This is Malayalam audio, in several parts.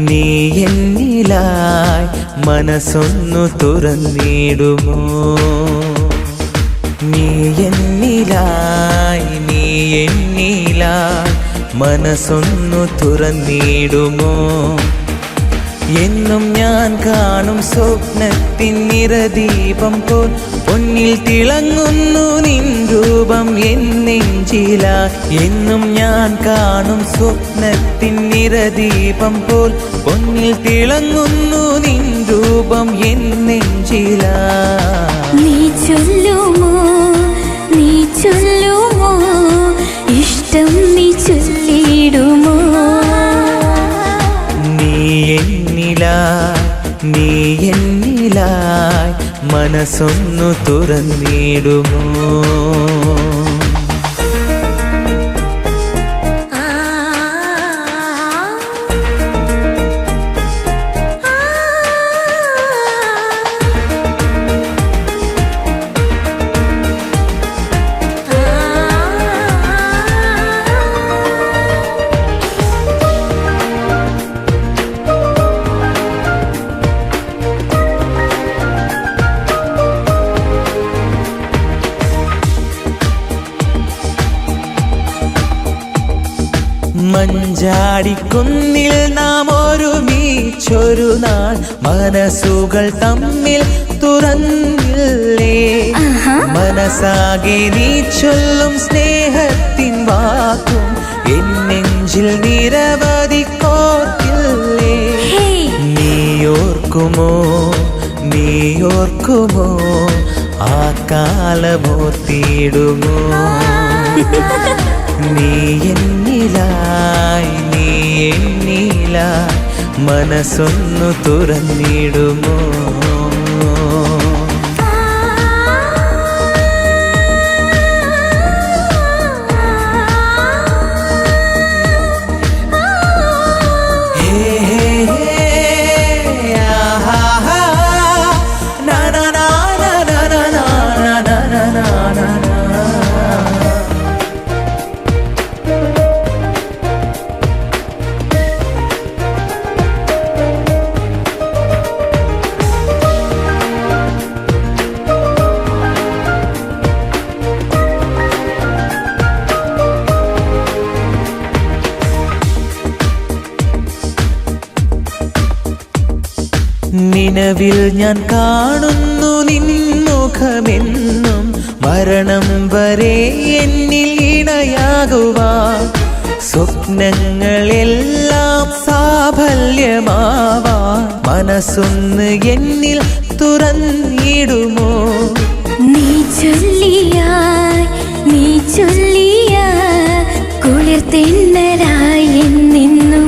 നീ എന്നിലായി മനസ്സൊന്നു തുറന്നിടുമോ? നീ എന്നിലായി മനസ്സൊന്നു തുറന്നിടുമോ? എന്നും ഞാൻ കാണും സ്വപ്നത്തിൻ നിറദീപം പോൽ പൊന്നിൽ തിളങ്ങുന്നു നിൻ രൂപം എൻ നെഞ്ചിലായി. എന്നും ഞാൻ കാണും സ്വപ്നത്തിൻ നിറദീപം പോൽ പൊന്നിൽ തിളങ്ങുന്നു നിൻ രൂപം എൻ നെഞ്ചിലായി. നീ ചൊല്ലുമോ ഇഷ്ടം നീ ചൊല്ലിടുമോ? നീ എന്നിലായി മനസ്സൊന്നു തുറന്നിടുമോ? മഞ്ചാടിക്കുന്നിൽ നാം ഒരുമിച്ചൊരു നാൾ മനസ്സുകൾ തമ്മിൽ തുറന്നില്ലേ? മനസ്സാകെ നീ ചൊല്ലും സ്നേഹത്തിൻ വാക്കും എൻ നെഞ്ചിൽ നിരവധി കോർത്തില്ലേ? നീയോർക്കുമോ ആ കാലമോർത്തിടുമോ? നീ എന്നിലായി മനസ്സൊന്നു തുറന്നിടുമോ? നിലവിൽ ഞാൻ കാണുന്നു നിൻ മുഖമെന്നും മരണം വരെ എന്നിൽ ഇണയാകുവാൻ. സ്വപ്നങ്ങളെല്ലാം സാഫല്യമാവാൻ മനസ്സൊന്ന് എന്നിൽ തുറന്നിടുമോ? നീ ചൊല്ലിയ കുളിർതെന്നലായി എന്നെന്നും.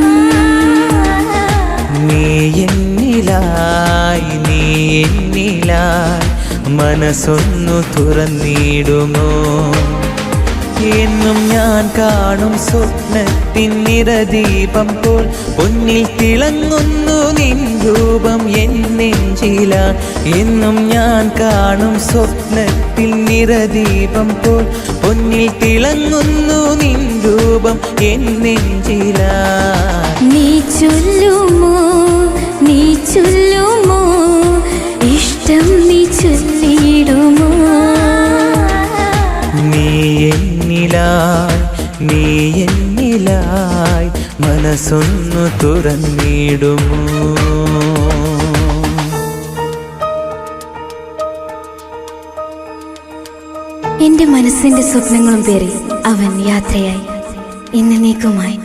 നീ എന്നിലായി മനസ്സൊന്നു തുറന്നിടുമോ? എന്നും ഞാൻ കാണും സ്വപ്നത്തിൻ നിറദീപം പോൽ പൊന്നിൽ തിളങ്ങുന്നു നിൻ രൂപം എൻ നെഞ്ചിലായി. എന്നും ഞാൻ കാണും സ്വപ്നത്തിൻ നിറദീപം പോൽ പൊന്നിൽ തിളങ്ങുന്നു നിൻ രൂപം എൻ നെഞ്ചിലായി. നീ ചൊല്ലുമോ ഇഷ്ടം നീ ചൊല്ലിടുമോ? നീ എന്നിലായി മനസ്സൊന്നു തുറന്നിടുമോ? എന്റെ മനസ്സിന്റെ സ്വപ്നങ്ങളും പേറി അവൻ യാത്രയായി എന്നേക്കുമായി.